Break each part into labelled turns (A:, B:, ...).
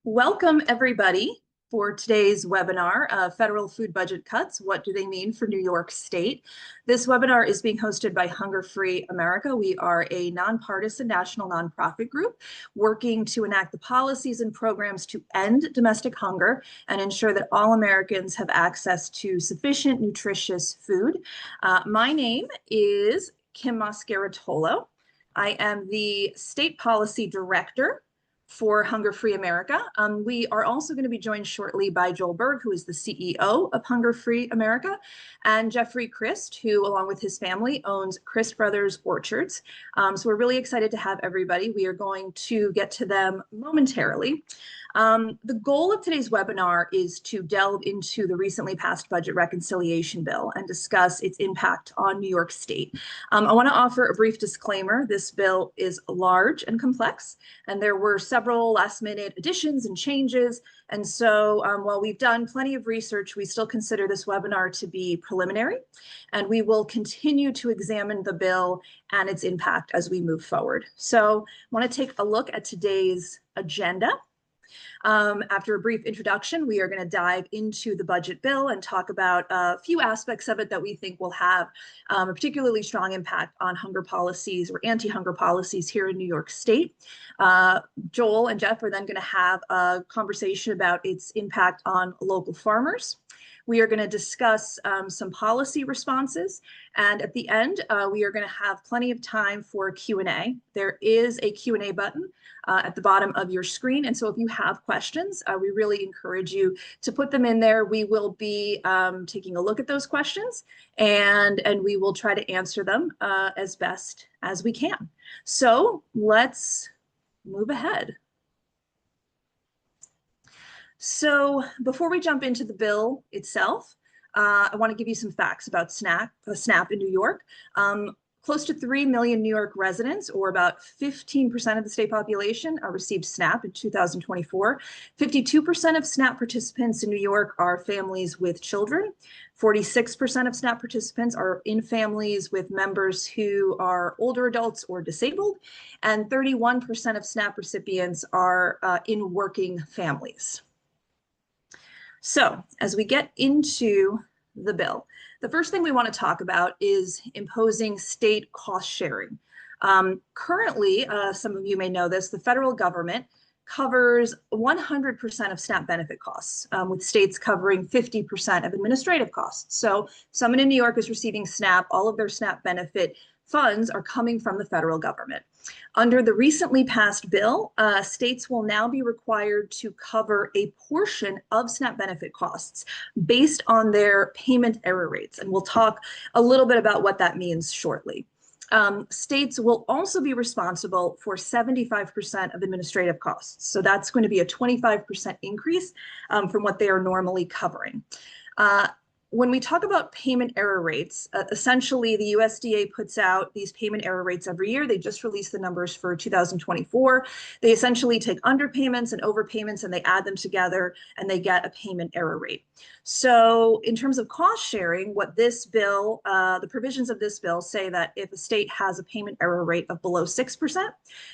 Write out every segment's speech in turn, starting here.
A: Welcome, everybody, for today's webinar, Federal Food Budget Cuts, What Do They Mean for New York State? This webinar is being hosted by Hunger Free America. We are a nonpartisan national nonprofit group working to enact the policies and programs to end domestic hunger and ensure that all Americans have access to sufficient, nutritious food. My name is Kim Mascaratolo. I am the State Policy Director for Hunger Free America. We are also going to be joined shortly by Joel Berg, who is the CEO of Hunger Free America, and Jeffrey Christ, who, along with his family, owns Christ Brothers Orchards. So we're really excited to have everybody. We are going to get to them momentarily. The goal of today's webinar is to delve into the recently passed budget reconciliation bill and discuss its impact on New York State. I want to offer a brief disclaimer. This bill is large and complex, and there were several last-minute additions and changes. And so while we've done plenty of research, we still consider this webinar to be preliminary, and we will continue to examine the bill and its impact as we move forward. So I want to take a look at today's agenda. After a brief introduction, we are going to dive into the budget bill and talk about a few aspects of it that we think will have a particularly strong impact on hunger policies or anti-hunger policies here in New York State. Joel and Jeff are then going to have a conversation about its impact on local farmers. We are going to discuss some policy responses, and at the end, we are going to have plenty of time for Q&A. There is a Q&A button at the bottom of your screen, and so if you have questions, we really encourage you to put them in there. We will be taking a look at those questions, and we will try to answer them as best as we can. So let's move ahead. So before we jump into the bill itself, I want to give you some facts about SNAP in New York. Close to 3 million New York residents, or about 15% of the state population, received SNAP in 2024. 52% of SNAP participants in New York are families with children. 46% of SNAP participants are in families with members who are older adults or disabled. And 31% of SNAP recipients are in working families. So as we get into the bill, the first thing we want to talk about is imposing state cost sharing. Currently, some of you may know this, the federal government covers 100% of SNAP benefit costs, with states covering 50% of administrative costs. So someone in New York is receiving SNAP, all of their SNAP benefit funds are coming from the federal government. Under the recently passed bill, states will now be required to cover a portion of SNAP benefit costs based on their payment error rates. And we'll talk a little bit about what that means shortly. States will also be responsible for 75% of administrative costs. So that's going to be a 25% increase from what they are normally covering. When we talk about payment error rates, essentially the USDA puts out these payment error rates every year. They just released the numbers for 2024. They essentially take underpayments and overpayments and they add them together and they get a payment error rate. So in terms of cost sharing, what this bill, the provisions of this bill say that if a state has a payment error rate of below 6%,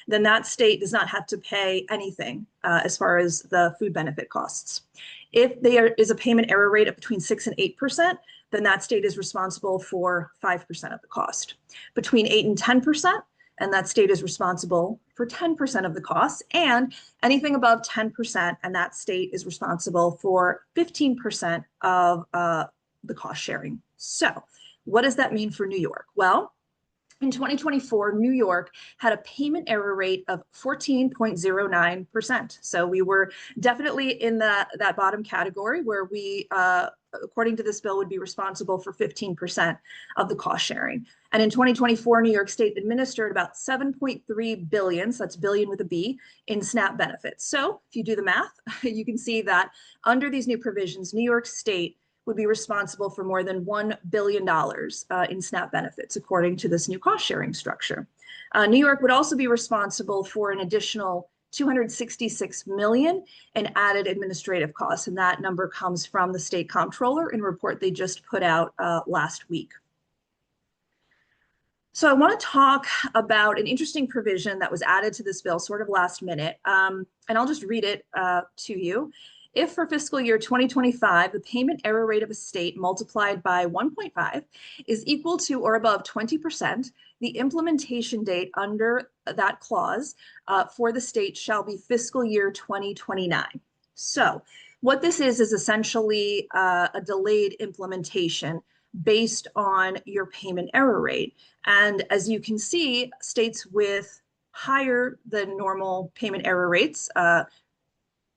A: then that state does not have to pay anything as far as the food benefit costs. If there is a payment error rate of between 6 and 8%, then that state is responsible for 5% of the cost. Between 8 and 10%, and that state is responsible for 10% of the costs, and anything above 10%, and that state is responsible for 15% of the cost sharing. So what does that mean for New York? Well, in 2024, New York had a payment error rate of 14.09%. So we were definitely in that bottom category where we, according to this bill, would be responsible for 15% of the cost sharing. And in 2024, New York State administered about 7.3 billion, so that's billion with a B, in SNAP benefits. So if you do the math, you can see that under these new provisions, New York State would be responsible for more than $1 billion in SNAP benefits, according to this new cost sharing structure. New York would also be responsible for an additional $266 million in added administrative costs, and that number comes from the state comptroller in a report they just put out last week. So I want to talk about an interesting provision that was added to this bill sort of last minute, and I'll just read it to you. If for fiscal year 2025, the payment error rate of a state multiplied by 1.5 is equal to or above 20%, the implementation date under that clause for the state shall be fiscal year 2029. So what this is essentially a delayed implementation based on your payment error rate. And as you can see, states with higher than normal payment error rates,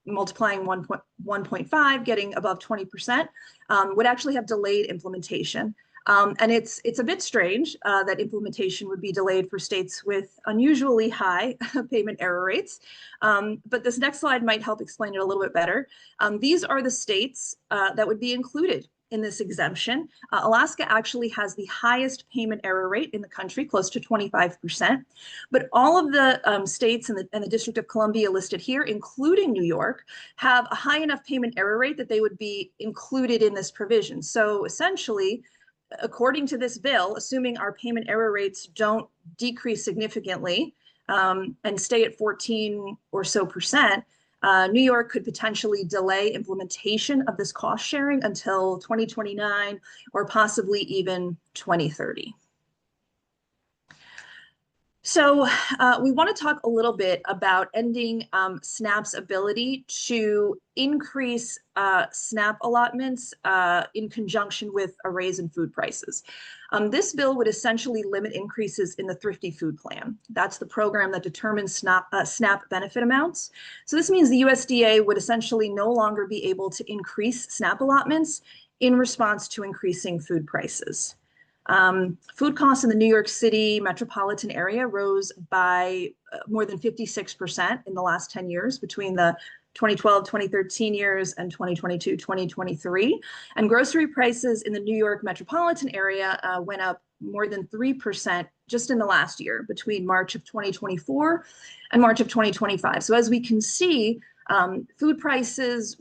A: multiplying 1.5, getting above 20%, would actually have delayed implementation. And it's a bit strange that implementation would be delayed for states with unusually high payment error rates. But this next slide might help explain it a little bit better. These are the states that would be included in this exemption. Alaska actually has the highest payment error rate in the country, close to 25%. But all of the states and the District of Columbia listed here, including New York, have a high enough payment error rate that they would be included in this provision. So essentially, according to this bill, assuming our payment error rates don't decrease significantly and stay at 14 or so percent, New York could potentially delay implementation of this cost sharing until 2029 or possibly even 2030. So we want to talk a little bit about ending SNAP's ability to increase SNAP allotments in conjunction with a raise in food prices. This bill would essentially limit increases in the Thrifty Food Plan. That's the program that determines SNAP benefit amounts. So this means the USDA would essentially no longer be able to increase SNAP allotments in response to increasing food prices. Food costs in the New York City metropolitan area rose by more than 56% in the last 10 years between the 2012-2013 years and 2022-2023. And grocery prices in the New York metropolitan area went up more than 3% just in the last year between March of 2024 and March of 2025. So as we can see, food prices,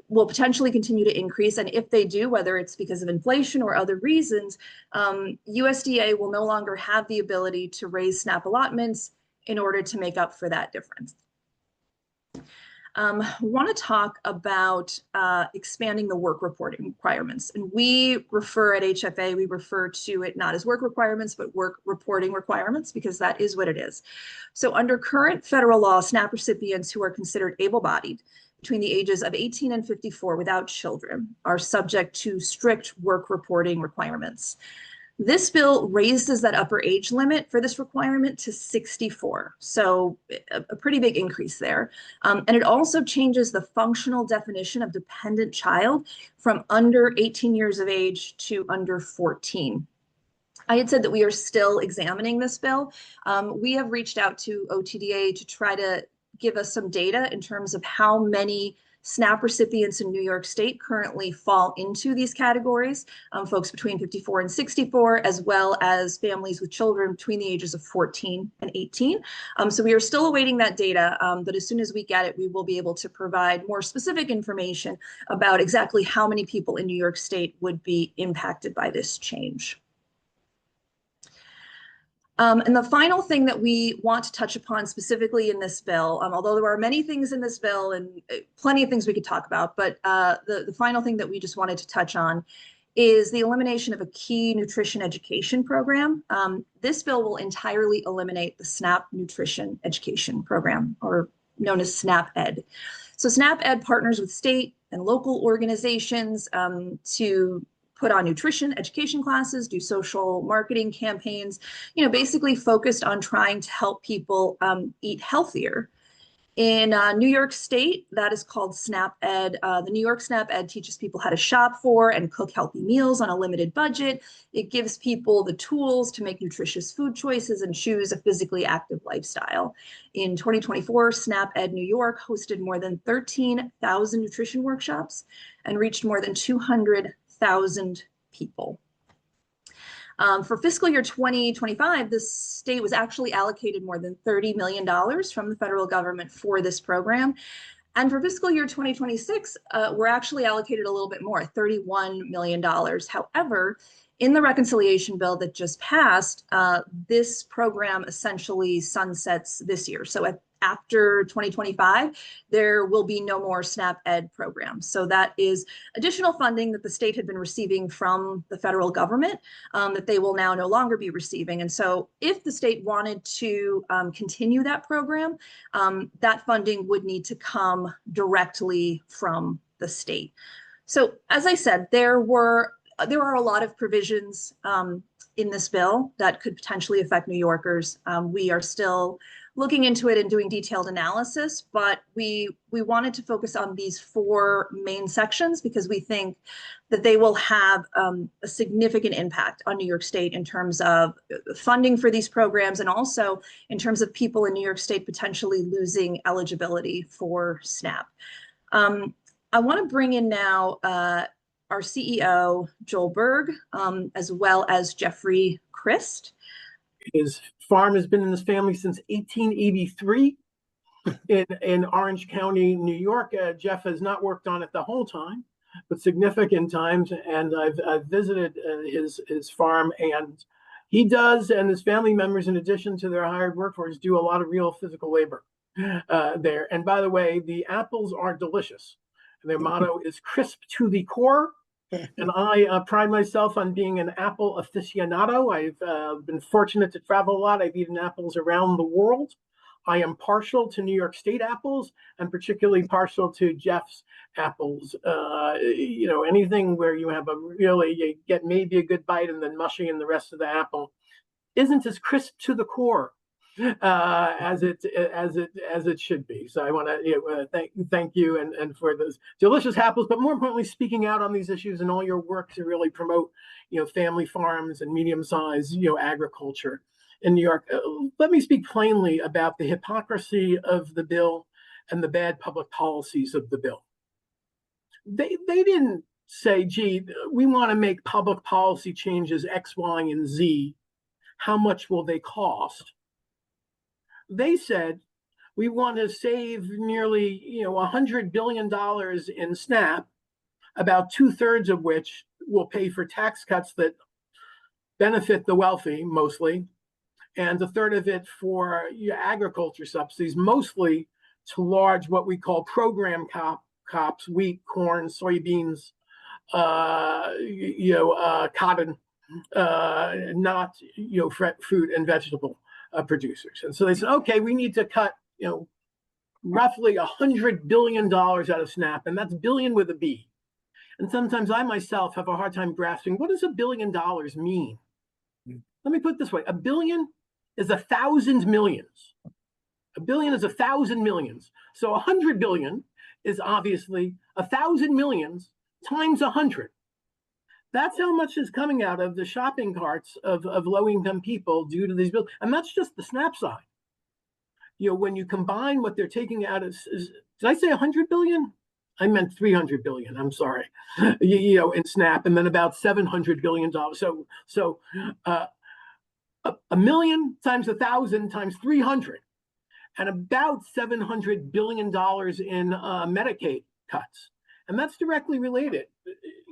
A: will potentially continue to increase. And if they do, whether it's because of inflation or other reasons, USDA will no longer have the ability to raise SNAP allotments in order to make up for that difference. We want to talk about expanding the work reporting requirements. And we refer at HFA, we refer to it not as work requirements, but work reporting requirements, because that is what it is. So under current federal law, SNAP recipients who are considered able-bodied between the ages of 18 and 54 without children are subject to strict work reporting requirements. This bill raises that upper age limit for this requirement to 64. So a pretty big increase there. And it also changes the functional definition of dependent child from under 18 years of age to under 14. I had said that we are still examining this bill. We have reached out to OTDA to try to give us some data in terms of how many SNAP recipients in New York State currently fall into these categories, folks between 54 and 64, as well as families with children between the ages of 14 and 18. So we are still awaiting that data, but as soon as we get it, we will be able to provide more specific information about exactly how many people in New York State would be impacted by this change. And the final thing that we want to touch upon specifically in this bill, although there are many things in this bill and plenty of things we could talk about, but the final thing that we just wanted to touch on is the elimination of a key nutrition education program. This bill will entirely eliminate the SNAP Nutrition Education Program, or known as SNAP-Ed. So SNAP-Ed partners with state and local organizations to put on nutrition education classes, do social marketing campaigns, basically focused on trying to help people eat healthier. In New York State, that is called SNAP-Ed. The New York SNAP-Ed teaches people how to shop for and cook healthy meals on a limited budget. It gives people the tools to make nutritious food choices and choose a physically active lifestyle. In 2024, SNAP-Ed New York hosted more than 13,000 nutrition workshops and reached more than 200,000 people. For fiscal year 2025, the state was actually allocated more than $30 million from the federal government for this program. And for fiscal year 2026, we're actually allocated a little bit more, $31 million. However, In the reconciliation bill that just passed, this program essentially sunsets this year. So after 2025, there will be no more SNAP Ed program. So that is additional funding that the state had been receiving from the federal government that they will now no longer be receiving. And so if the state wanted to continue that program, that funding would need to come directly from the state. So as I said, there are a lot of provisions in this bill that could potentially affect New Yorkers. We are still looking into it and doing detailed analysis, but we wanted to focus on these four main sections because we think that they will have a significant impact on New York State in terms of funding for these programs and also in terms of people in New York State potentially losing eligibility for SNAP. I want to bring in now our CEO, Joel Berg, as well as Jeffrey Christ.
B: His farm has been in his family since 1883 in Orange County, New York. Jeff has not worked on it the whole time, but significant times. And I've visited his farm, and he does, and his family members, in addition to their hired workforce, do a lot of real physical labor there. And by the way, the apples are delicious. Their motto is crisp to the core. And I pride myself on being an apple aficionado. I've been fortunate to travel a lot. I've eaten apples around the world. I am partial to New York State apples, and particularly partial to Jeff's apples. Anything where you have you get maybe a good bite and then mushy in the rest of the apple isn't as crisp to the core as it should be. So I want to thank you and for those delicious apples, but more importantly, speaking out on these issues and all your work to really promote family farms and medium-sized agriculture in New York. Let me speak plainly about the hypocrisy of the bill and the bad public policies of the bill. They didn't say, gee, we want to make public policy changes X, Y, and Z. How much will they cost? They said, we want to save nearly $100 billion in SNAP, about 2/3 of which will pay for tax cuts that benefit the wealthy mostly, and 1/3 of it for agriculture subsidies, mostly to large what we call program crops, wheat, corn, soybeans, cotton, not fruit and vegetable producers. And so they said, okay, we need to cut roughly $100 billion out of SNAP, and that's billion with a B. And sometimes I myself have a hard time grasping, what does $1 billion mean? Let me put it this way: a billion is 1,000 millions. A billion is 1,000 millions. So 100 billion is obviously 1,000 millions times 100. That's how much is coming out of the shopping carts of low-income people due to these bills. And that's just the SNAP side. When you combine what they're taking out of, did I say 100 billion? I meant 300 billion, I'm sorry, in SNAP, and then about $700 billion. So a million times 1,000 times 300, and about $700 billion in Medicaid cuts. And that's directly related.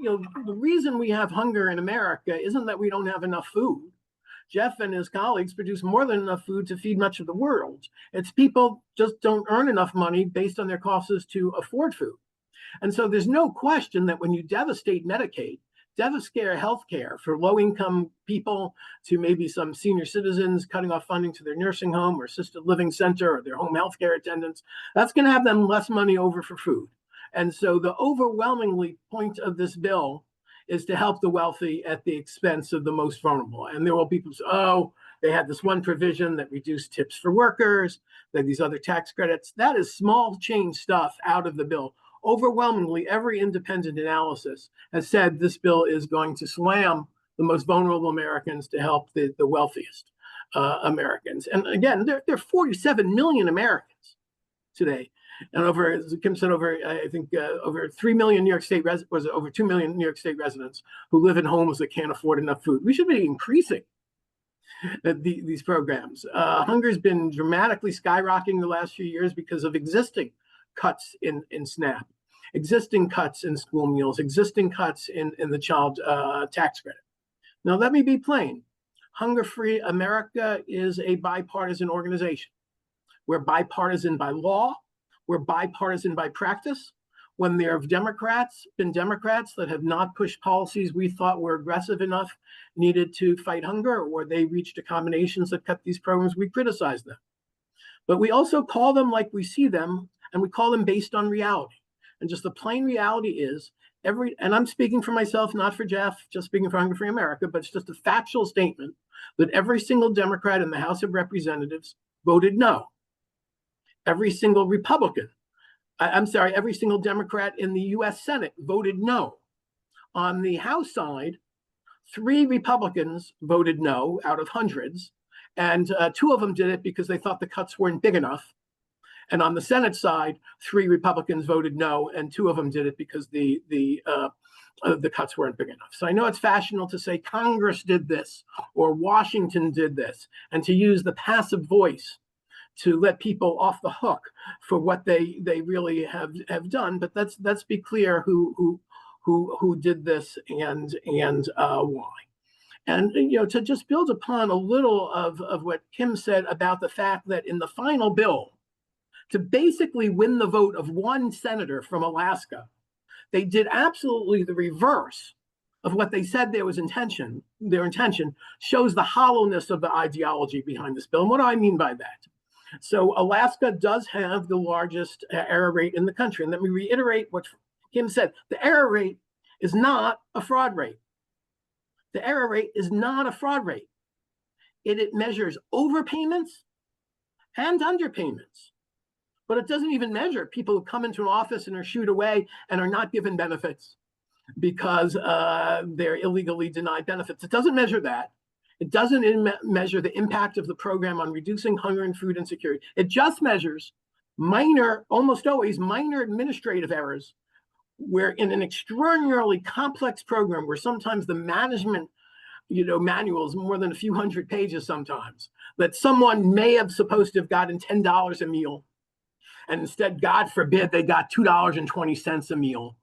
B: The reason we have hunger in America isn't that we don't have enough food. Jeff and his colleagues produce more than enough food to feed much of the world. It's people just don't earn enough money based on their costs to afford food. And so there's no question that when you devastate Medicaid, devastate health care for low-income people, to maybe some senior citizens, cutting off funding to their nursing home or assisted living center or their home health care attendants, that's going to have them less money over for food. And so the overwhelmingly point of this bill is to help the wealthy at the expense of the most vulnerable. And there will be people say, oh, they had this one provision that reduced tips for workers, they had these other tax credits. That is small change stuff out of the bill. Overwhelmingly, every independent analysis has said this bill is going to slam the most vulnerable Americans to help the wealthiest Americans. And again, there are 47 million Americans today. And over, as Kim said, over 3 million New York State over 2 million New York State residents who live in homes that can't afford enough food. We should be increasing these programs. Hunger has been dramatically skyrocketing the last few years because of existing cuts in SNAP, existing cuts in school meals, existing cuts in the child tax credit. Now, let me be plain. Hunger Free America is a bipartisan organization. We're bipartisan by law. We're bipartisan by practice. When there have been Democrats that have not pushed policies we thought were aggressive enough, needed to fight hunger, or they reached accommodations that cut these programs, we criticize them. But we also call them like we see them, and we call them based on reality. And just the plain reality is, and I'm speaking for myself, not for Jeff, just speaking for Hunger Free America, but it's just a factual statement that every single Democrat in the House of Representatives voted no. Every single every single Democrat in the US Senate voted no. On the House side, 3 Republicans voted no out of hundreds, and 2 of them did it because they thought the cuts weren't big enough. And on the Senate side, 3 Republicans voted no, and 2 of them did it because the cuts weren't big enough. So I know it's fashionable to say Congress did this or Washington did this, and to use the passive voice to let people off the hook for what they really have done. But let's be clear who did this and why. And to just build upon a little of what Kim said about the fact that in the final bill, to basically win the vote of 1 senator from Alaska, they did absolutely the reverse of what they said their intention shows the hollowness of the ideology behind this bill. And what do I mean by that? So Alaska does have the largest error rate in the country. And let me reiterate what Kim said. The error rate is not a fraud rate. The error rate is not a fraud rate. It measures overpayments and underpayments. But it doesn't even measure people who come into an office and are shooed away and are not given benefits because they're illegally denied benefits. It doesn't measure that. It doesn't measure the impact of the program on reducing hunger and food insecurity. It just measures minor, almost always minor administrative errors, where in an extraordinarily complex program where sometimes the management manual is more than a few hundred pages sometimes, that someone may have supposed to have gotten $10 a meal, and instead, God forbid, they got $2.20 a meal.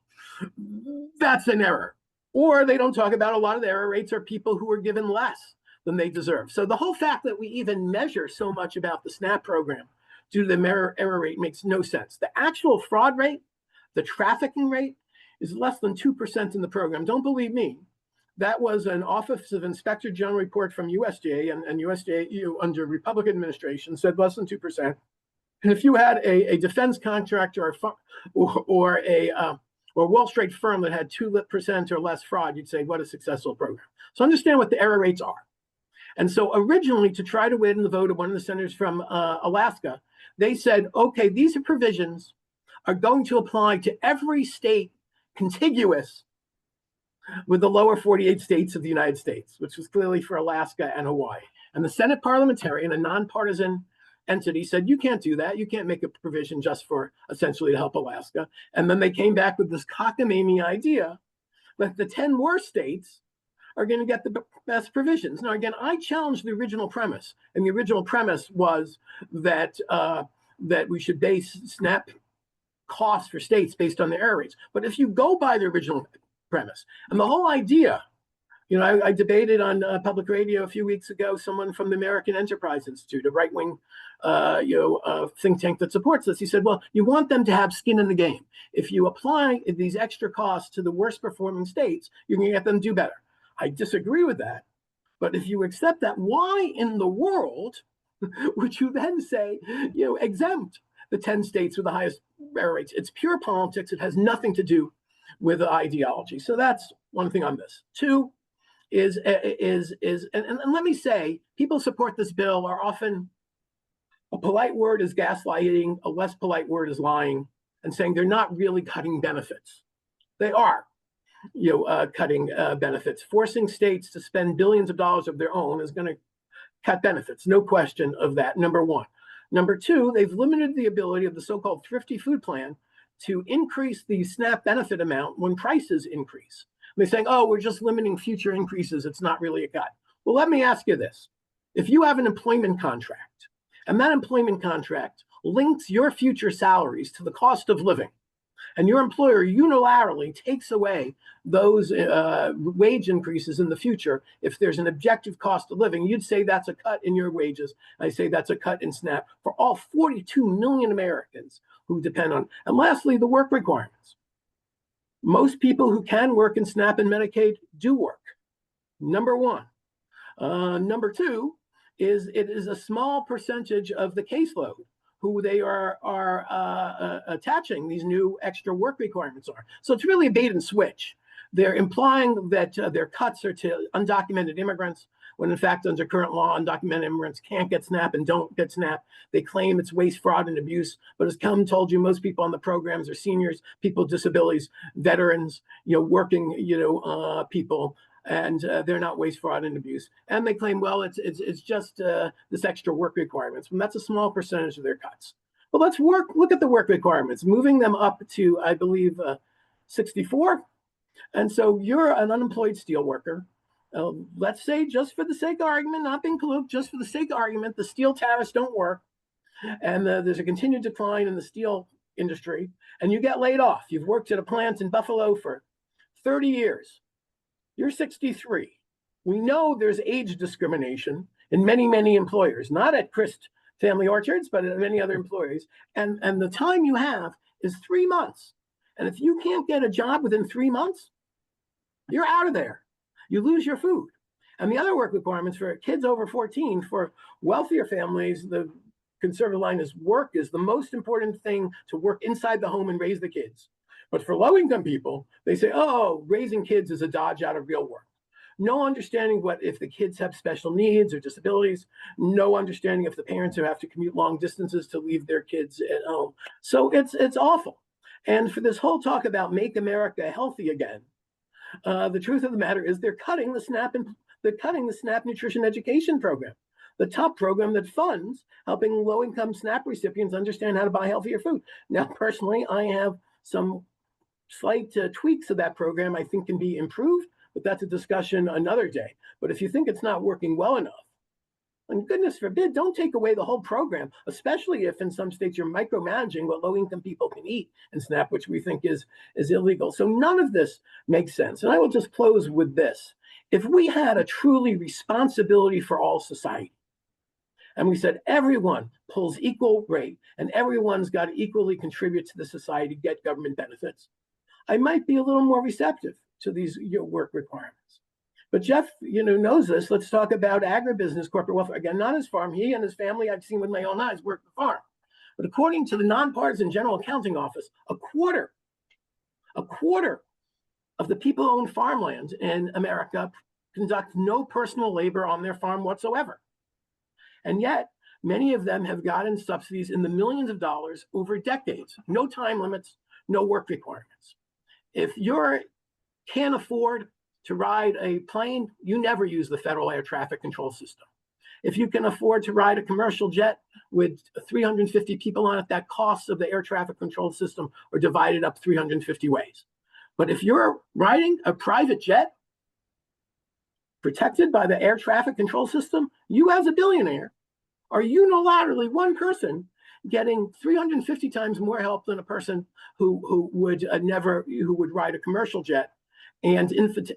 B: That's an error. Or they don't talk about a lot of the error rates are people who are given less than they deserve. So the whole fact that we even measure so much about the SNAP program due to the error rate makes no sense. The actual fraud rate, the trafficking rate, is less than 2% in the program. Don't believe me. That was an Office of Inspector General report from USDA, and USDA under Republican administration said less than 2%. And if you had a defense contractor or Wall Street firm that had 2% or less fraud, you'd say, what a successful program. So understand what the error rates are. And so originally, to try to win the vote of one of the senators from Alaska, they said, okay, these provisions are going to apply to every state contiguous with the lower 48 states of the United States, which was clearly for Alaska and Hawaii. And the Senate parliamentarian, a nonpartisan entity, said, you can't do that. You can't make a provision just for essentially to help Alaska. And then they came back with this cockamamie idea that the 10 more states are going to get the best provisions. Now, again, I challenged the original premise. And the original premise was that we should base SNAP costs for states based on the error rates. But if you go by the original premise, and the whole idea, I debated on public radio a few weeks ago, someone from the American Enterprise Institute, a right-wing think tank that supports this. He said, well, you want them to have skin in the game. If you apply these extra costs to the worst performing states, you can get them to do better. I disagree with that. But if you accept that, why in the world would you then say, exempt the 10 states with the highest error rates? It's pure politics. It has nothing to do with ideology. So that's one thing on this. 2, and let me say, people support this bill are often, a polite word is gaslighting, a less polite word is lying, and saying they're not really cutting benefits. They are, cutting benefits. Forcing states to spend billions of dollars of their own is going to cut benefits. No question of that, number 1. Number 2, they've limited the ability of the so-called Thrifty Food Plan to increase the SNAP benefit amount when prices increase. They're saying, oh, we're just limiting future increases. It's not really a cut. Well, let me ask you this. If you have an employment contract, and that employment contract links your future salaries to the cost of living, and your employer unilaterally takes away those wage increases in the future, if there's an objective cost of living, you'd say that's a cut in your wages. I say that's a cut in SNAP for all 42 million Americans who depend on. And lastly, the work requirements. Most people who can work in SNAP and Medicaid do work. Number one. Number two is it is a small percentage of the caseload who they are attaching these new extra work requirements are. So it's really a bait and switch. They're implying that their cuts are to undocumented immigrants, when in fact, under current law, undocumented immigrants can't get SNAP and don't get SNAP. They claim it's waste, fraud, and abuse. But as Kelm told you, most people on the programs are seniors, people with disabilities, veterans, working, people, and they're not waste, fraud, and abuse. And they claim, well, it's just this extra work requirements, and that's a small percentage of their cuts. But let's look at the work requirements, moving them up to, I believe, 64. And so you're an unemployed steel worker. Let's say, just for the sake of argument, not being political, just for the sake of argument, the steel tariffs don't work, and there's a continued decline in the steel industry, and you get laid off. You've worked at a plant in Buffalo for 30 years. You're 63. We know there's age discrimination in many, many employers, not at Christ Family Orchards, but at many other employers. And the time you have is 3 months. And if you can't get a job within 3 months, you're out of there. You lose your food. And the other work requirements for kids over 14, for wealthier families, the conservative line is work is the most important thing, to work inside the home and raise the kids. But for low-income people, they say, oh, raising kids is a dodge out of real work. No understanding what if the kids have special needs or disabilities, no understanding if the parents who have to commute long distances to leave their kids at home. So it's awful. And for this whole talk about make America healthy again, the truth of the matter is they're cutting the SNAP Nutrition Education Program, the top program that funds helping low-income SNAP recipients understand how to buy healthier food. Now, personally, I have some slight tweaks of that program I think can be improved, but that's a discussion another day. But if you think it's not working well enough, and goodness forbid, don't take away the whole program, especially if in some states you're micromanaging what low-income people can eat in SNAP, which we think is illegal. So none of this makes sense. And I will just close with this. If we had a truly responsibility for all society, and we said everyone pulls equal rate and everyone's got to equally contribute to the society, get government benefits, I might be a little more receptive to these work requirements. But Jeff, knows this. Let's talk about agribusiness, corporate welfare. Again, not his farm. He and his family, I've seen with my own eyes, work the farm. But according to the Nonpartisan General Accounting Office, a quarter of the people who own farmland in America conduct no personal labor on their farm whatsoever. And yet, many of them have gotten subsidies in the millions of dollars over decades. No time limits, no work requirements. If you can't afford to ride a plane, you never use the federal air traffic control system. If you can afford to ride a commercial jet with 350 people on it, that costs of the air traffic control system are divided up 350 ways. But if you're riding a private jet protected by the air traffic control system, you as a billionaire are unilaterally one person getting 350 times more help than a person who would ride a commercial jet, and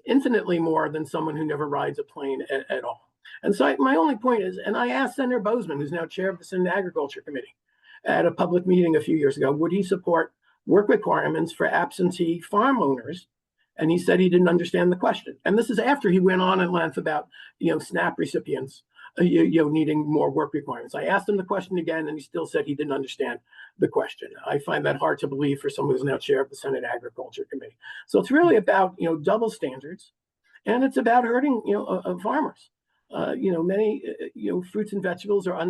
B: infinitely more than someone who never rides a plane at all. And so my only point is, and I asked Senator Boozman, who's now chair of the Senate Agriculture Committee, at a public meeting a few years ago, would he support work requirements for absentee farm owners? And he said he didn't understand the question. And this is after he went on at length about, SNAP recipients, needing more work requirements. I asked him the question again, and he still said he didn't understand the question. I find that hard to believe for someone who's now chair of the Senate Agriculture Committee. So it's really about, double standards, and it's about hurting, farmers. Many, fruits and vegetables are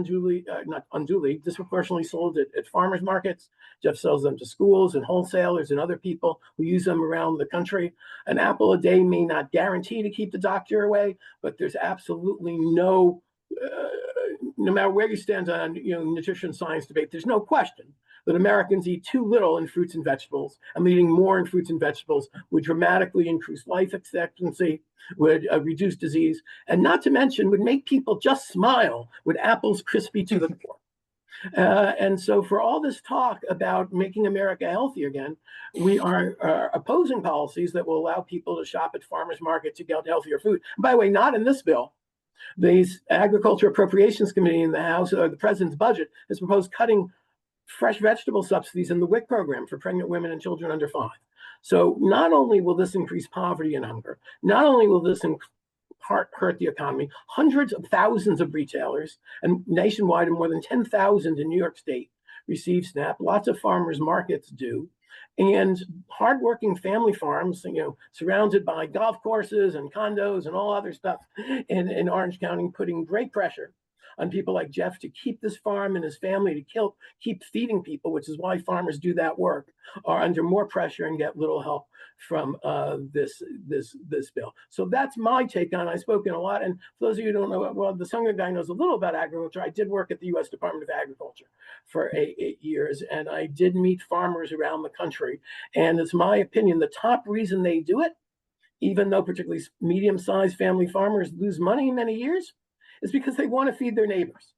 B: not unduly, disproportionately sold at farmers markets. Jeff sells them to schools and wholesalers and other people who use them around the country. An apple a day may not guarantee to keep the doctor away, but there's absolutely no matter where you stand on, nutrition science debate, there's no question that Americans eat too little in fruits and vegetables, and eating more in fruits and vegetables would dramatically increase life expectancy, would reduce disease, and not to mention would make people just smile with apples crispy to the core. And so for all this talk about making America healthy again, we are opposing policies that will allow people to shop at farmers market to get healthier food. By the way, not in this bill. The Agriculture Appropriations Committee in the House, the president's budget, has proposed cutting fresh vegetable subsidies in the WIC program for pregnant women and children under 5. So not only will this increase poverty and hunger, not only will this hurt the economy, hundreds of thousands of retailers and nationwide, and more than 10,000 in New York State receive SNAP. Lots of farmers markets do. And hardworking family farms, surrounded by golf courses and condos and all other stuff in Orange County, putting great pressure on people like Jeff to keep this farm and his family to keep feeding people, which is why farmers do that work, are under more pressure and get little help from this bill. So that's my take on it. I've spoken a lot. And for those of you who don't know, well, the Sunger guy knows a little about agriculture. I did work at the U.S. Department of Agriculture for eight years, and I did meet farmers around the country. And it's my opinion, the top reason they do it, even though particularly medium-sized family farmers lose money in many years, is because they want to feed their neighbors.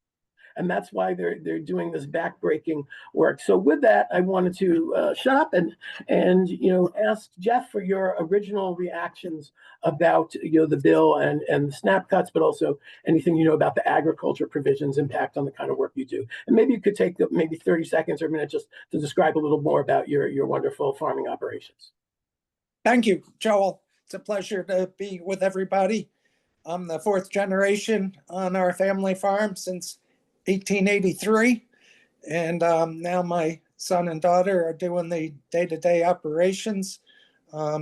B: And that's why they're doing this backbreaking work. So with that, I wanted to shut up and ask Jeff for your original reactions about the bill and the SNAP cuts, but also anything about the agriculture provisions impact on the kind of work you do. And maybe you could take maybe 30 seconds or a minute just to describe a little more about your wonderful farming operations.
C: Thank you, Joel. It's a pleasure to be with everybody. I'm the 4th generation on our family farm since 1883. And now my son and daughter are doing the day-to-day operations,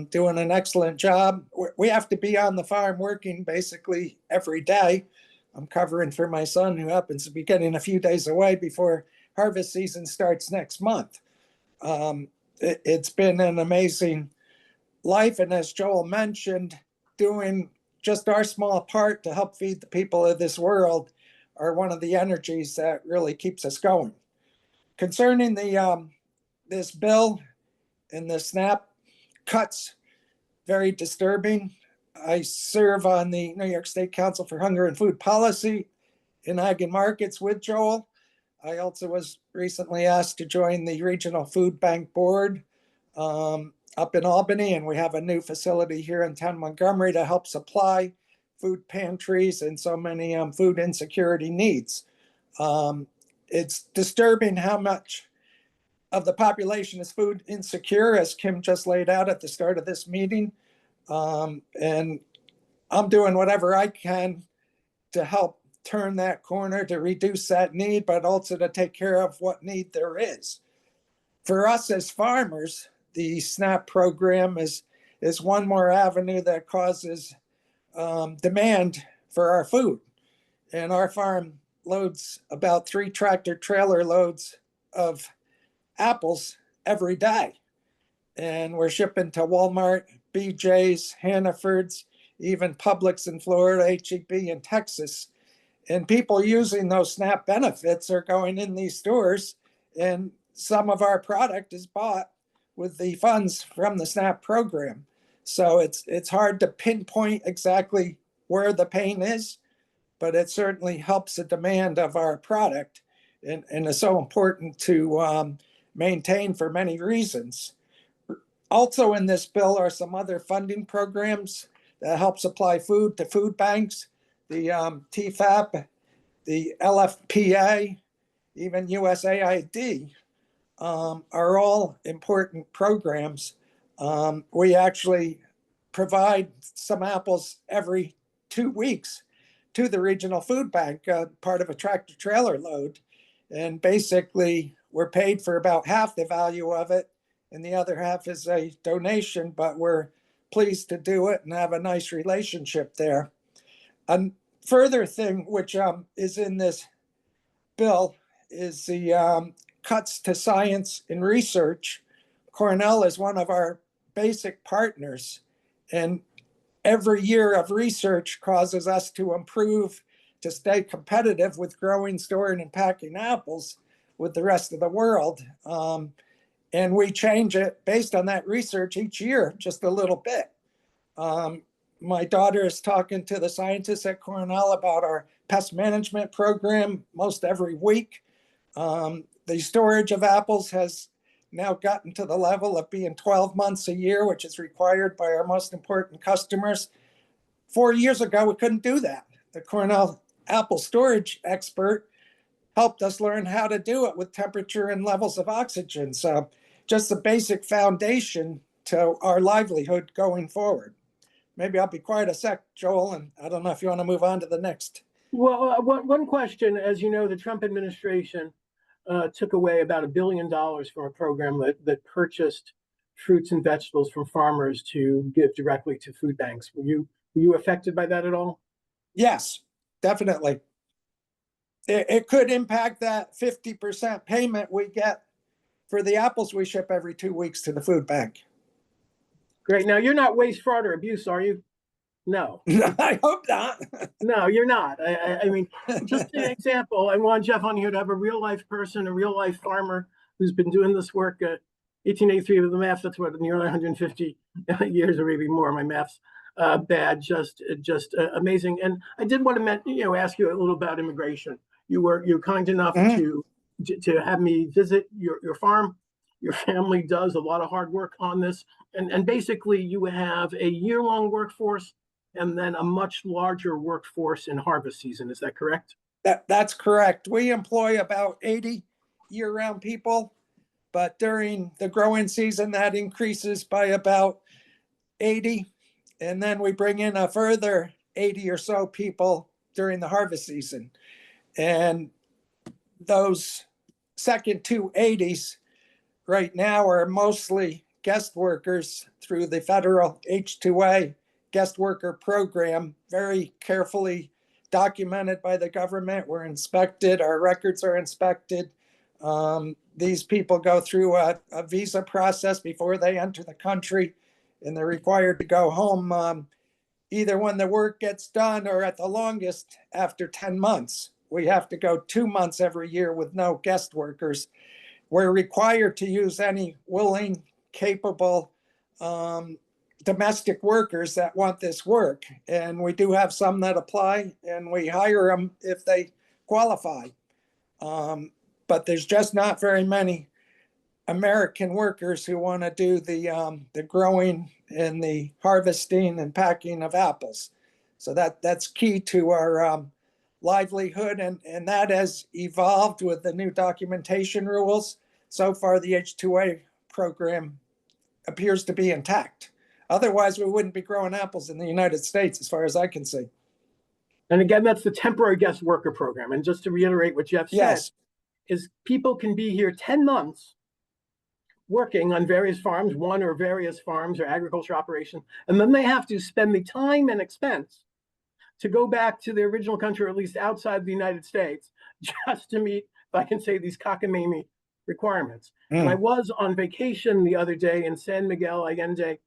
C: doing an excellent job. We have to be on the farm working basically every day. I'm covering for my son, who happens to be getting a few days away before harvest season starts next month. It's been an amazing life. And as Joel mentioned, doing just our small part to help feed the people of this world are one of the energies that really keeps us going. Concerning this bill and the SNAP cuts, very disturbing. I serve on the New York State Council for Hunger and Food Policy in Ag and Markets with Joel. I also was recently asked to join the Regional Food Bank Board up in Albany, and we have a new facility here in town Montgomery to help supply food pantries and so many food insecurity needs. It's disturbing how much of the population is food insecure, as Kim just laid out at the start of this meeting. And I'm doing whatever I can to help turn that corner, to reduce that need, but also to take care of what need there is. For us as farmers, the SNAP program is one more avenue that causes demand for our food. And our farm loads about 3 tractor trailer loads of apples every day. And we're shipping to Walmart, BJ's, Hannaford's, even Publix in Florida, H-E-B in Texas. And people using those SNAP benefits are going in these stores, and some of our product is bought with the funds from the SNAP program. So it's hard to pinpoint exactly where the pain is, but it certainly helps the demand of our product, and is so important to maintain for many reasons. Also in this bill are some other funding programs that help supply food to food banks, the TFAP, the LFPA, even USAID. Are all important programs. We actually provide some apples every 2 weeks to the regional food bank, part of a tractor trailer load. And basically, we're paid for about half the value of it, and the other half is a donation, but we're pleased to do it and have a nice relationship there. A further thing which is in this bill is the cuts to science and research. Cornell is one of our basic partners, and every year of research causes us to improve, to stay competitive with growing, storing, and packing apples with the rest of the world. And we change it based on that research each year, just a little bit. My daughter is talking to the scientists at Cornell about our pest management program most every week. The storage of apples has now gotten to the level of being 12 months a year, which is required by our most important customers. 4 years ago, we couldn't do that. The Cornell apple storage expert helped us learn how to do it with temperature and levels of oxygen. So just the basic foundation to our livelihood going forward. Maybe I'll be quiet a sec, Joel, and I don't know if you want to move on to the next.
B: Well, one question, as you know, the Trump administration took away about $1 billion from a program that purchased fruits and vegetables from farmers to give directly to food banks. Were you affected by that at all?
C: Yes, definitely. It could impact that 50% payment we get for the apples we ship every 2 weeks to the food bank.
B: Great. Now, you're not waste, fraud, or abuse, are you? No.
C: I hope not.
B: No, you're not. I mean, just an example, I want Jeff on here to have a real life person, a real life farmer who's been doing this work. 1883 with the math, that's what, nearly 150 years or maybe more. My math's bad, just amazing. And I did want to ask you a little about immigration. You're kind enough to have me visit your farm. Your family does a lot of hard work on this. And basically you have a year-long workforce and then a much larger workforce in harvest season. Is that correct?
C: That's correct. We employ about 80 year-round people, but during the growing season, that increases by about 80. And then we bring in a further 80 or so people during the harvest season. And those second 280s right now are mostly guest workers through the federal H-2A guest worker program, very carefully documented by the government. We're inspected, our records are inspected. These people go through a visa process before they enter the country, and they're required to go home either when the work gets done or at the longest after 10 months. We have to go 2 months every year with no guest workers. We're required to use any willing, capable domestic workers that want this work. And we do have some that apply, and we hire them if they qualify. But there's just not very many American workers who want to do the growing and the harvesting and packing of apples. So that's key to our livelihood, and that has evolved with the new documentation rules. So far, the H-2A program appears to be intact. Otherwise, we wouldn't be growing apples in the United States, as far as I can see.
B: And again, that's the temporary guest worker program. And just to reiterate what Jeff said, is people can be here 10 months working on various farms, one or various farms or agriculture operations, and then they have to spend the time and expense to go back to their original country, or at least outside the United States, just to meet, if I can say, these cockamamie requirements. And I was on vacation the other day in San Miguel Allende,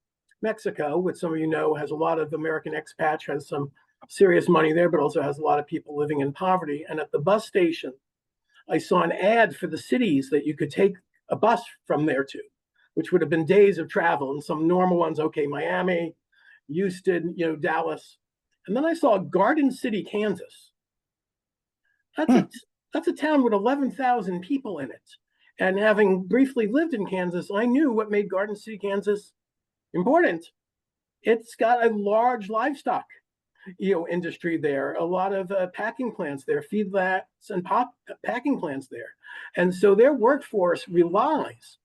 B: Mexico, which some of you know has a lot of American expats, has some serious money there, but also has a lot of people living in poverty. And at the bus station, I saw an ad for the cities that you could take a bus from there to, which would have been days of travel. And some normal ones, okay, Miami, Houston, Dallas. And then I saw Garden City, Kansas. That's a town with 11,000 people in it. And having briefly lived in Kansas, I knew what made Garden City, Kansas important. It's got a large livestock industry there, a lot of packing plants there, feedlots and packing plants there. And so their workforce relies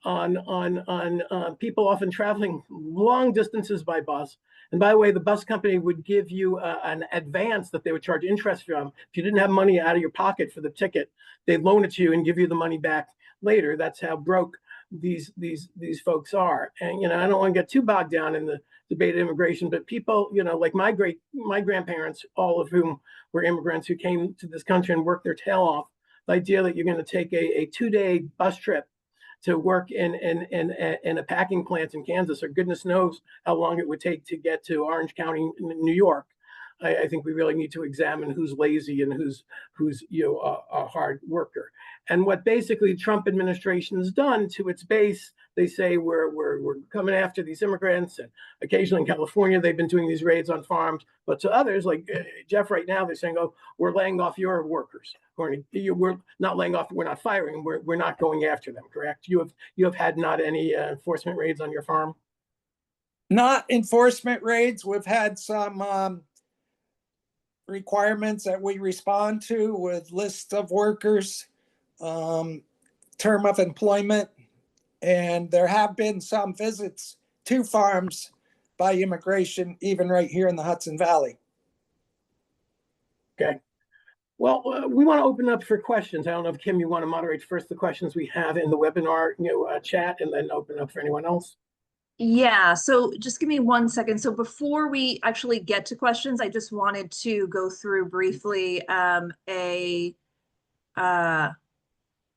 B: on people often traveling long distances by bus. And by the way, the bus company would give you an advance that they would charge interest from. If you didn't have money out of your pocket for the ticket, they'd loan it to you and give you the money back later. That's how broke these folks are. And I don't want to get too bogged down in the debate of immigration, but people, like my grandparents, all of whom were immigrants who came to this country and worked their tail off, the idea that you're going to take a 2-day bus trip to work in a packing plant in Kansas, or goodness knows how long it would take to get to Orange County, New York. I think we really need to examine who's lazy and who's a hard worker. And what basically the Trump administration has done to its base, they say we're coming after these immigrants, and occasionally in California they've been doing these raids on farms. But to others, like Jeff, right now they're saying, "Oh, we're laying off your workers. We're not laying off. We're not firing. We're not going after them." Correct? You have had not any enforcement raids on your farm?
C: Not enforcement raids. We've had some requirements that we respond to with lists of workers, term of employment, and there have been some visits to farms by immigration, even right here in the Hudson Valley.
B: Okay. Well, we want to open up for questions. I don't know if Kim, you want to moderate first the questions we have in the webinar, chat, and then open up for anyone else.
A: Yeah, so just give me 1 second. So before we actually get to questions, I just wanted to go through briefly a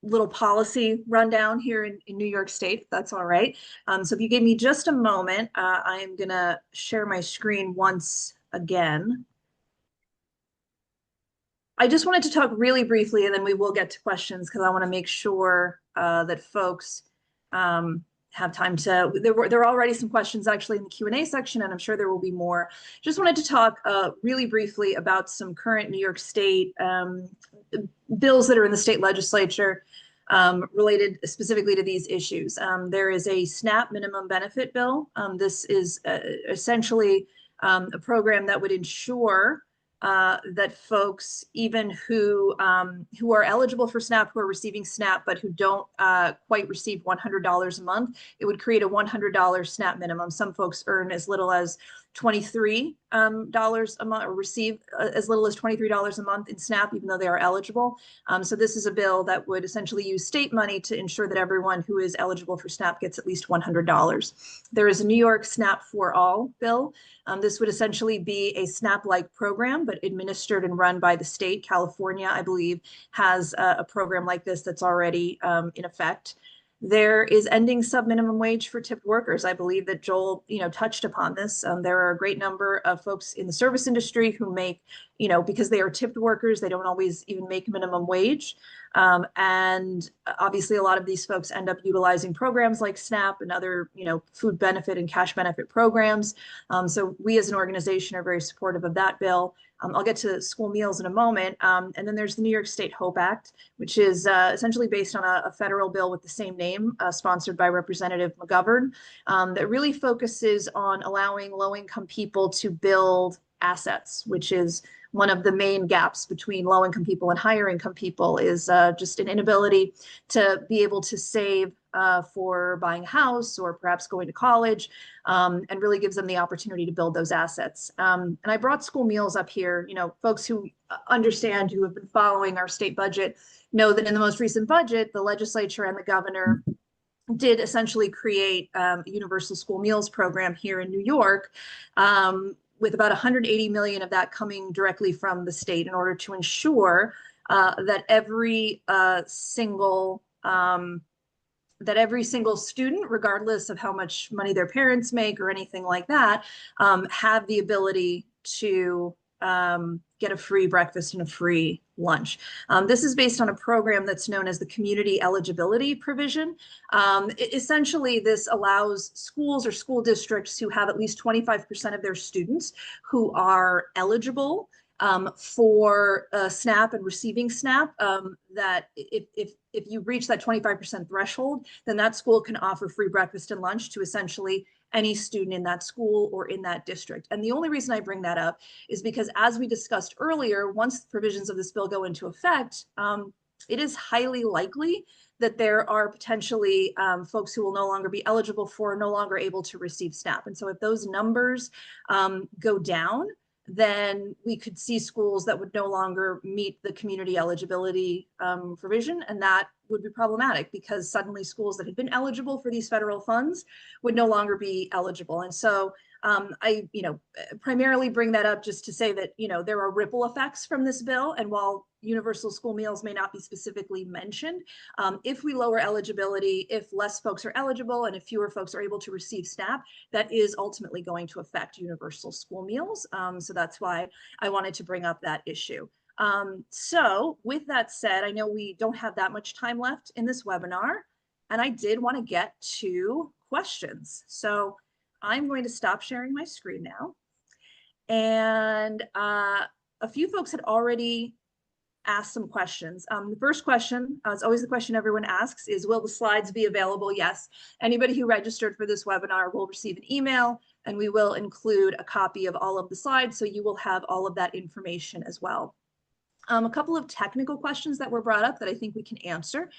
A: little policy rundown here in New York State, if that's all right. So if you give me just a moment, I am gonna share my screen once again. I just wanted to talk really briefly, and then we will get to questions because I want to make sure that folks have time to. There are already some questions actually in the Q&A section, and I'm sure there will be more. Just wanted to talk really briefly about some current New York State bills that are in the state legislature related specifically to these issues. There is a SNAP minimum benefit bill. This is essentially a program that would ensure that folks, even who are eligible for SNAP, who are receiving SNAP, but who don't quite receive $100 a month, it would create a $100 SNAP minimum. Some folks earn as little as $23 a month, or receive as little as $23 a month in SNAP, even though they are eligible. So this is a bill that would essentially use state money to ensure that everyone who is eligible for SNAP gets at least $100. There is a New York SNAP for All bill. This would essentially be a SNAP-like program, but administered and run by the state. California, I believe, has a program like this that's already in effect. There is ending sub-minimum wage for tipped workers. I believe that Joel, touched upon this. There are a great number of folks in the service industry who make, because they are tipped workers, they don't always even make minimum wage. And obviously a lot of these folks end up utilizing programs like SNAP and other, food benefit and cash benefit programs. So we as an organization are very supportive of that bill. I'll get to school meals in a moment. And then there's the New York State HOPE Act, which is essentially based on a federal bill with the same name, sponsored by Representative McGovern, that really focuses on allowing low-income people to build assets, which is one of the main gaps between low-income people and higher-income people, is just an inability to be able to save for buying a house or perhaps going to college, and really gives them the opportunity to build those assets. And I brought school meals up here. Folks who understand, who have been following our state budget, know that in the most recent budget, the legislature and the governor did essentially create a universal school meals program here in New York, with about 180 million of that coming directly from the state in order to ensure that every single student, regardless of how much money their parents make or anything like that, have the ability to get a free breakfast and a free lunch. This is based on a program that's known as the Community Eligibility Provision. Essentially, this allows schools or school districts who have at least 25% of their students who are eligible for SNAP and receiving SNAP, that if you reach that 25% threshold, then that school can offer free breakfast and lunch to essentially any student in that school or in that district. And the only reason I bring that up is because, as we discussed earlier, once the provisions of this bill go into effect, it is highly likely that there are potentially folks who will no longer be eligible for, no longer able to receive SNAP. And so if those numbers go down, then we could see schools that would no longer meet the community eligibility provision, and that would be problematic because suddenly schools that had been eligible for these federal funds would no longer be eligible. And so I, primarily bring that up just to say that, there are ripple effects from this bill. And while universal school meals may not be specifically mentioned, if we lower eligibility, if less folks are eligible, and if fewer folks are able to receive SNAP, that is ultimately going to affect universal school meals. So that's why I wanted to bring up that issue. So with that said, I know we don't have that much time left in this webinar, and I did want to get to questions. So I'm going to stop sharing my screen now. And a few folks had already asked some questions. The first question, it's always the question everyone asks, is will the slides be available? Yes. Anybody who registered for this webinar will receive an email, and we will include a copy of all of the slides, so you will have all of that information as well. A couple of technical questions that were brought up that I think we can answer.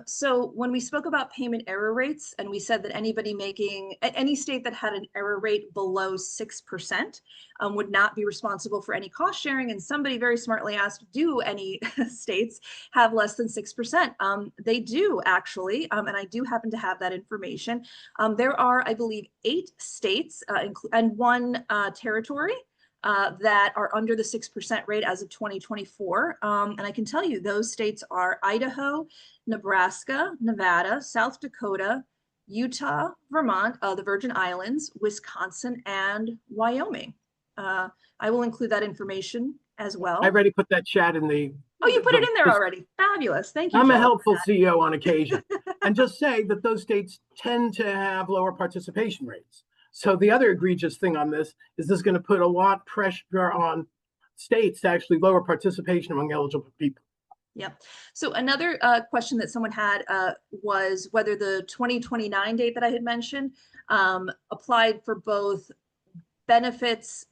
A: So when we spoke about payment error rates, and we said that anybody making, any state that had an error rate below 6% would not be responsible for any cost sharing. And somebody very smartly asked, do any states have less than 6%? They do actually, and I do happen to have that information. There are, I believe, 8 states and 1 territory that are under the 6% rate as of 2024. And I can tell you those states are Idaho, Nebraska, Nevada, South Dakota, Utah, Vermont, the Virgin Islands, Wisconsin, and Wyoming. I will include that information as well.
B: I already put that chat in the.
A: Oh, you put it in there already. Fabulous. Thank you.
B: I'm
A: Joel,
B: a helpful CEO on occasion. And just say that those states tend to have lower participation rates. So the other egregious thing on this is going to put a lot of pressure on states to actually lower participation among eligible people.
A: Yep. So another question that someone had was whether the 2029 date that I had mentioned applied for both benefits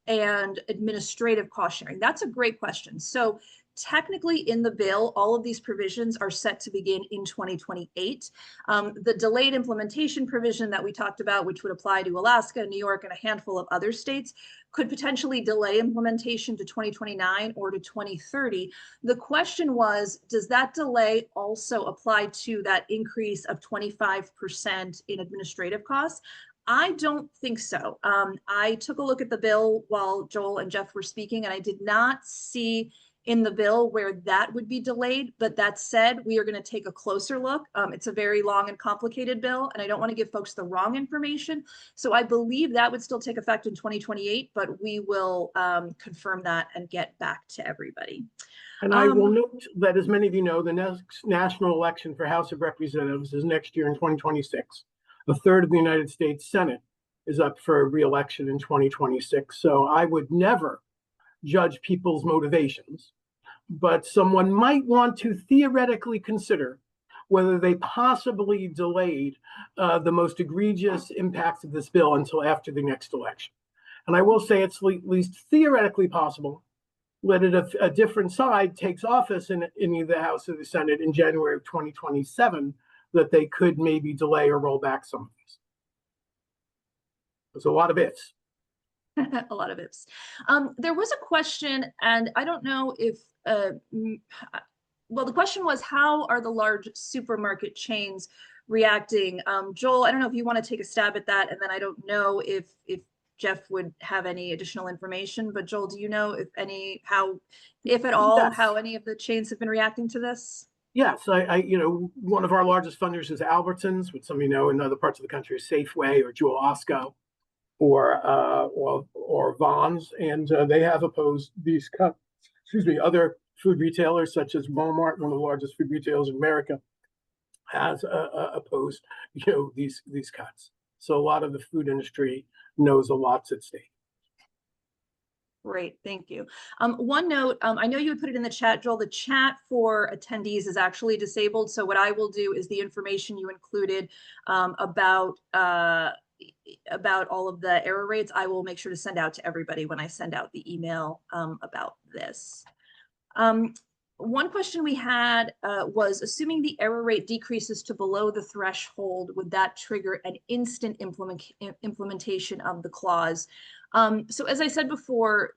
A: and administrative cost sharing. That's a great question. So technically in the bill, all of these provisions are set to begin in 2028. The delayed implementation provision that we talked about, which would apply to Alaska, New York, and a handful of other states, could potentially delay implementation to 2029 or to 2030. The question was, does that delay also apply to that increase of 25% in administrative costs? I don't think so. I took a look at the bill while Joel and Jeff were speaking, and I did not see in the bill where that would be delayed. But that said, we are going to take a closer look. It's a very long and complicated bill, and I don't want to give folks the wrong information. So I believe that would still take effect in 2028, but we will confirm that and get back to everybody.
B: And I will note that, as many of you know, the next national election for House of Representatives is next year in 2026. A third of the United States Senate is up for re-election in 2026. So I would never judge people's motivations, but someone might want to theoretically consider whether they possibly delayed the most egregious impacts of this bill until after the next election. And I will say it's at least theoretically possible that a different side takes office in either the House or the Senate in January of 2027, that they could maybe delay or roll back some of these. There's a lot of ifs.
A: A lot of ifs. There was a question, and I don't know if, well, the question was, how are the large supermarket chains reacting? Joel, I don't know if you want to take a stab at that, and then I don't know if Jeff would have any additional information, but Joel, do you know if at all,
B: Yes.
A: how any of the chains have been reacting to this?
B: Yes, I one of our largest funders is Albertsons, which some of you know in other parts of the country is Safeway or Jewel Osco or Vons, and they have opposed these cuts. Other food retailers such as Walmart, one of the largest food retailers in America, has opposed these cuts. So a lot of the food industry knows a lot's at stake.
A: Great, thank you. One note, I know you would put it in the chat, Joel, the chat for attendees is actually disabled. So what I will do is the information you included about all of the error rates, I will make sure to send out to everybody when I send out the email about this. One question we had was, assuming the error rate decreases to below the threshold, would that trigger an instant implementation of the clause? So as I said before,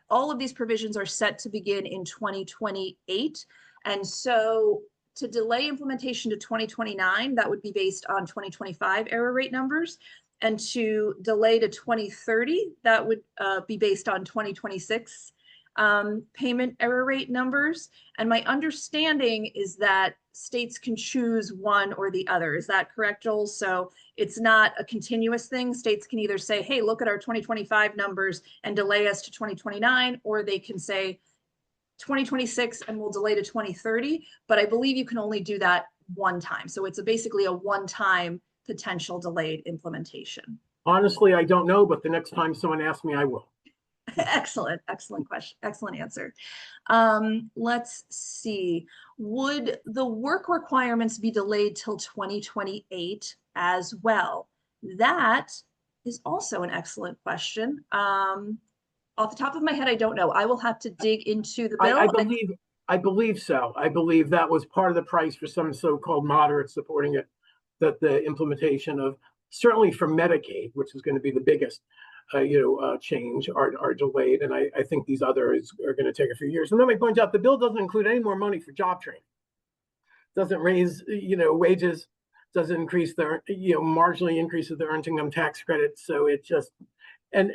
A: all of these provisions are set to begin in 2028. And so to delay implementation to 2029, that would be based on 2025 error rate numbers. And to delay to 2030, that would be based on 2026 payment error rate numbers. And my understanding is that states can choose one or the other. Is that correct, Joel? So it's not a continuous thing. States can either say, hey, look at our 2025 numbers and delay us to 2029, or they can say 2026 and we'll delay to 2030. But I believe you can only do that one time. So it's basically a one-time potential delayed implementation.
B: Honestly, I don't know, but the next time someone asks me, I will.
A: Excellent question. Excellent answer. Let's see. Would the work requirements be delayed till 2028 as well? That is also an excellent question. Off the top of my head, I don't know. I will have to dig into the bill.
B: I believe so. I believe that was part of the price for some so-called moderates supporting it, that the implementation of, certainly for Medicaid, which is going to be the biggest change, are delayed. And I think these others are going to take a few years. And let me point out, the bill doesn't include any more money for job training. Doesn't raise, wages, doesn't increase the, marginally increases the earned income tax credit. So it just, and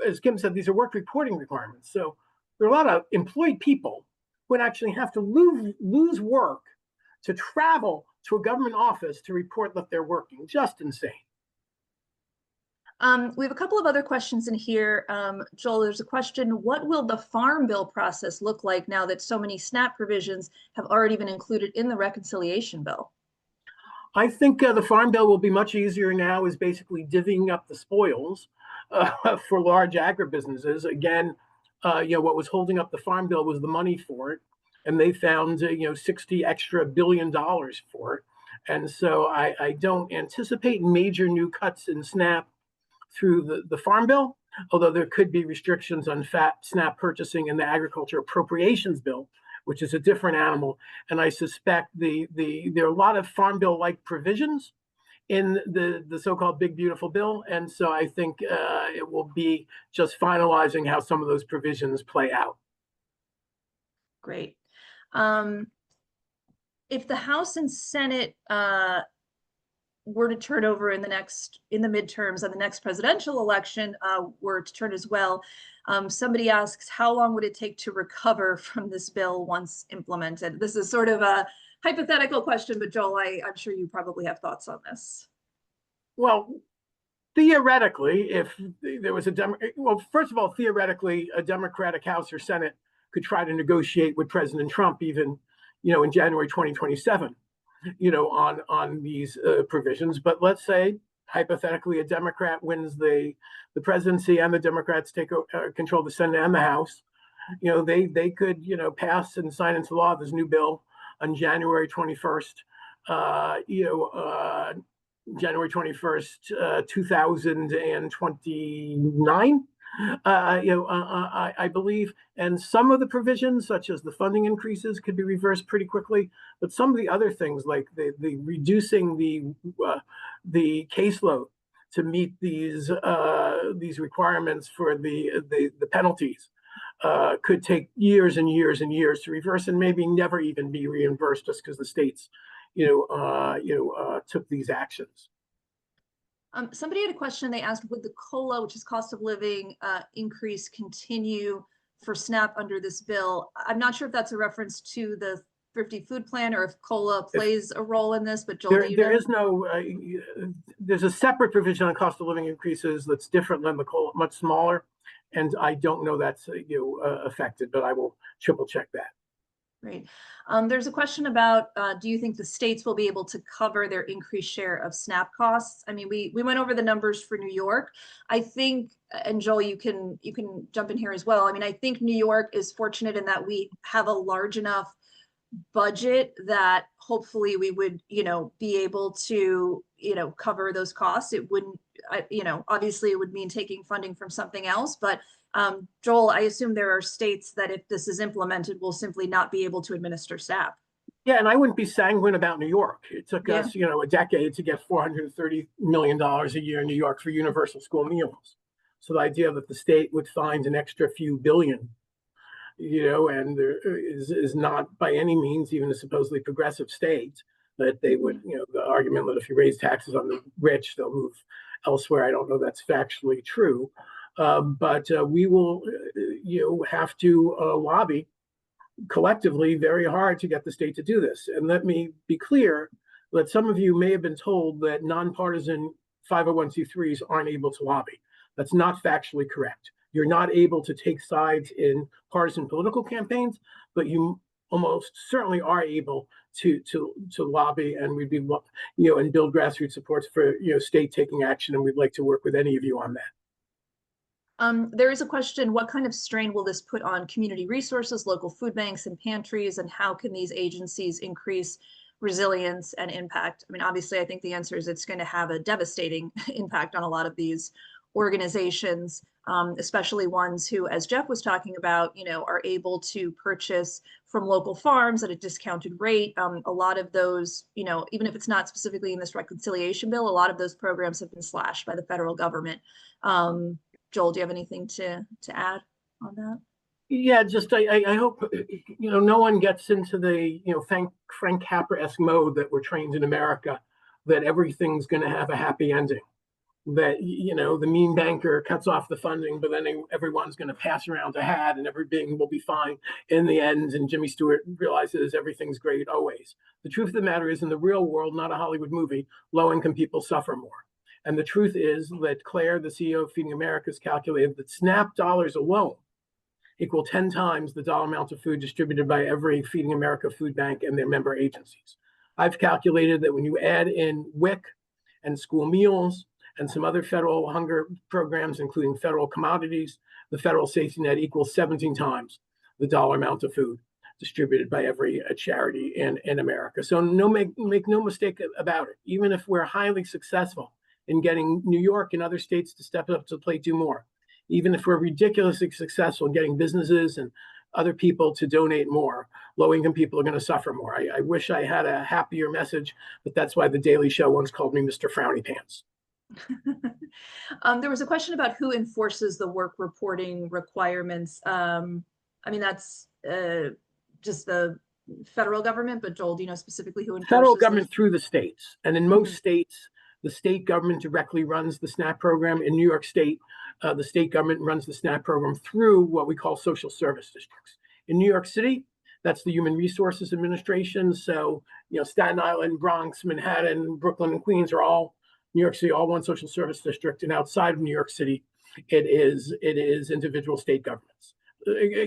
B: as Kim said, these are work reporting requirements. So there are a lot of employed people who would actually have to lose work to travel to a government office to report that they're working. Just insane.
A: We have a couple of other questions in here. Joel, there's a question: what will the Farm Bill process look like now that so many SNAP provisions have already been included in the reconciliation bill?
B: I think the Farm Bill will be much easier now, is basically divvying up the spoils for large agribusinesses. Again, what was holding up the Farm Bill was the money for it. And they found, $60 extra billion for it. And so I don't anticipate major new cuts in SNAP through the Farm Bill, although there could be restrictions on SNAP purchasing in the Agriculture Appropriations Bill, which is a different animal. And I suspect there are a lot of Farm Bill-like provisions in the so-called Big Beautiful Bill. And so I think it will be just finalizing how some of those provisions play out.
A: Great. If the House and Senate were to turn over in the midterms and the next presidential election were to turn as well, somebody asks, how long would it take to recover from this bill once implemented? This is sort of a hypothetical question, but Joel, I'm sure you probably have thoughts on this.
B: Well, theoretically, if there was first of all, theoretically, a Democratic House or Senate could try to negotiate with President Trump even, in January 2027, on these provisions. But let's say, hypothetically, a Democrat wins the presidency and the Democrats take control of the Senate and the House. They could, pass and sign into law this new bill on January 21st, January 21st, 2029. I believe, and some of the provisions, such as the funding increases, could be reversed pretty quickly. But some of the other things, like the reducing the caseload to meet these requirements for the penalties, could take years and years and years to reverse, and maybe never even be reimbursed, just because the states, took these actions.
A: Somebody had a question. They asked, would the COLA, which is cost of living increase, continue for SNAP under this bill? I'm not sure if that's a reference to the Thrifty Food Plan or if COLA plays a role in this, but Joel,
B: there's a separate provision on cost of living increases that's different than the COLA, much smaller. And I don't know that's affected, but I will triple check that.
A: Great. There's a question about, do you think the states will be able to cover their increased share of SNAP costs? I mean, we went over the numbers for New York. I think, and Joel, you can jump in here as well. I mean, I think New York is fortunate in that we have a large enough budget that hopefully we would, be able to, cover those costs. It wouldn't, obviously it would mean taking funding from something else, but Joel, I assume there are states that if this is implemented, will simply not be able to administer SNAP.
B: Yeah, and I wouldn't be sanguine about New York. It took us, a decade to get $430 million a year in New York for universal school meals. So the idea that the state would find an extra few billion and there is not by any means even a supposedly progressive state that they would, the argument that if you raise taxes on the rich, they'll move elsewhere. I don't know that's factually true. But we will, have to lobby collectively very hard to get the state to do this. And let me be clear that some of you may have been told that nonpartisan 501c3s aren't able to lobby. That's not factually correct. You're not able to take sides in partisan political campaigns, but you almost certainly are able to lobby, and we'd be, and build grassroots supports for, state taking action. And we'd like to work with any of you on that.
A: There is a question, what kind of strain will this put on community resources, local food banks and pantries, and how can these agencies increase resilience and impact? I mean, obviously, I think the answer is it's going to have a devastating impact on a lot of these organizations, especially ones who, as Jeff was talking about, are able to purchase from local farms at a discounted rate. A lot of those, even if it's not specifically in this reconciliation bill, a lot of those programs have been slashed by the federal government. Joel, do you have anything to add on that?
B: Yeah, just I hope no one gets into the Frank Capra-esque mode that we're trained in America, that everything's going to have a happy ending, that the mean banker cuts off the funding, but then everyone's going to pass around a hat and everything will be fine in the end. And Jimmy Stewart realizes everything's great always. The truth of the matter is, in the real world, not a Hollywood movie, low-income people suffer more. And the truth is that Claire, the CEO of Feeding America, has calculated that SNAP dollars alone equal 10 times the dollar amount of food distributed by every Feeding America food bank and their member agencies. I've calculated that when you add in WIC and school meals and some other federal hunger programs, including federal commodities, the federal safety net equals 17 times the dollar amount of food distributed by every charity in America. So make no mistake about it. Even if we're highly successful in getting New York and other states to step up to the plate, do more. Even if we're ridiculously successful in getting businesses and other people to donate more, low-income people are going to suffer more. I wish I had a happier message, but that's why The Daily Show once called me Mr. Frowny Pants.
A: There was a question about who enforces the work reporting requirements. I mean, that's just the federal government, but Joel, do you know specifically who enforces
B: federal government
A: those?
B: through the states? And in most states, the state government directly runs the SNAP program. In New York State, the state government runs the SNAP program through what we call social service districts. In New York City, that's the Human Resources Administration. So, Staten Island, Bronx, Manhattan, Brooklyn, and Queens are all New York City, all one social service district. And outside of New York City, it is individual state governments.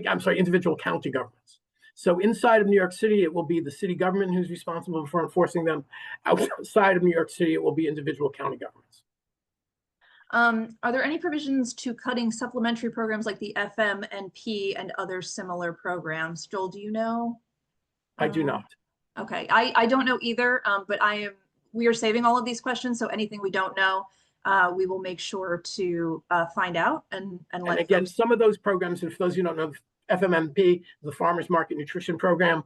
B: I'm sorry, individual county governments. So inside of New York City, it will be the city government who's responsible for enforcing them. Outside of New York City, it will be individual county governments.
A: Are there any provisions to cutting supplementary programs like the FMNP and other similar programs? Joel, do you know?
B: I do not.
A: Okay, I don't know either, but we are saving all of these questions, so anything we don't know, we will make sure to find out and let
B: again,
A: folks...
B: some of those programs, and for those who don't know, FMNP, the Farmers Market Nutrition Program,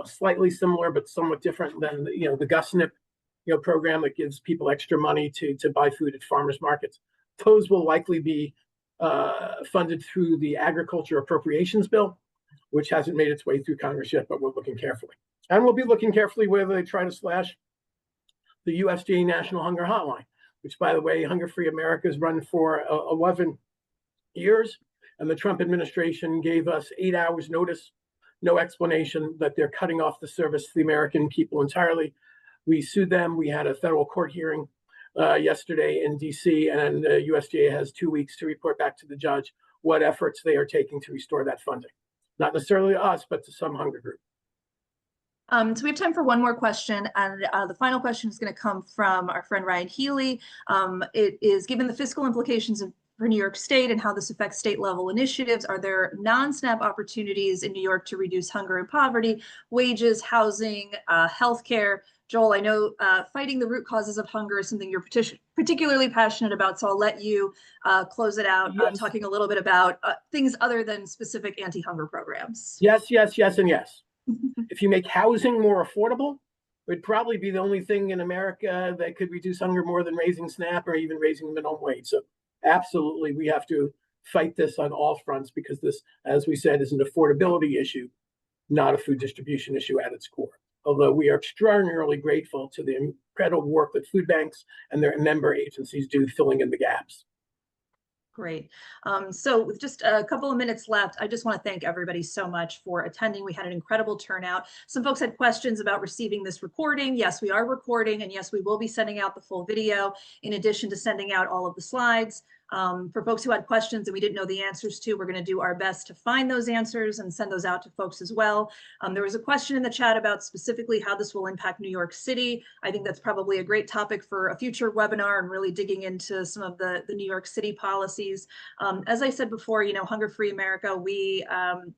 B: slightly similar but somewhat different than the GusNIP program that gives people extra money to buy food at farmers markets. Those will likely be funded through the Agriculture Appropriations Bill, which hasn't made its way through Congress yet, but we're looking carefully. And we'll be looking carefully whether they try to slash the USDA National Hunger Hotline, which, by the way, Hunger Free America has run for 11 years. And the Trump administration gave us 8 hours notice, no explanation, that they're cutting off the service to the American people entirely. We sued them. We had a federal court hearing yesterday in DC, and USDA has 2 weeks to report back to the judge what efforts they are taking to restore that funding. Not necessarily to us, but to some hunger group.
A: So we have time for one more question, and the final question is going to come from our friend Ryan Healy. It is, given the fiscal implications for New York State and how this affects state level initiatives, are there non-SNAP opportunities in New York to reduce hunger and poverty, wages, housing, healthcare? Joel, I know fighting the root causes of hunger is something you're particularly passionate about, so I'll let you close it out,
B: yes.
A: Talking a little bit about things other than specific anti-hunger programs.
B: Yes, yes, yes, and yes. If you make housing more affordable, it would probably be the only thing in America that could reduce hunger more than raising SNAP or even raising the minimum wage. So absolutely, we have to fight this on all fronts, because this, as we said, is an affordability issue, not a food distribution issue at its core. Although we are extraordinarily grateful to the incredible work that food banks and their member agencies do filling in the gaps.
A: Great. So with just a couple of minutes left, I just want to thank everybody so much for attending. We had an incredible turnout. Some folks had questions about receiving this recording. Yes, we are recording, and yes, we will be sending out the full video in addition to sending out all of the slides. For folks who had questions and we didn't know the answers to, we're going to do our best to find those answers and send those out to folks as well. There was a question in the chat about specifically how this will impact New York City. I think that's probably a great topic for a future webinar and really digging into some of the New York City policies. As I said before, Hunger Free America, we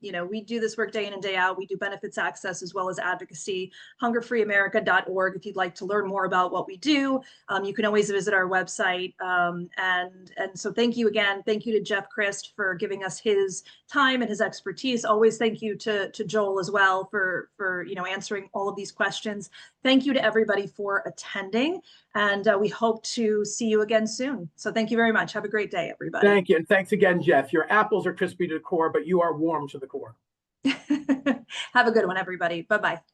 A: do this work day in and day out. We do benefits access as well as advocacy. hungerfreeamerica.org if you'd like to learn more about what we do. You can always visit our website. And so thank you again. Thank you to Jeff Christ for giving us his time and his expertise. Always thank you to Joel as well for answering all of these questions. Thank you to everybody for attending, and we hope to see you again soon. So thank you very much. Have a great day, everybody.
B: Thank you. And thanks again, Jeff. Your apples are crispy to the core, but you are warm to the core.
A: Have a good one, everybody. Bye-bye.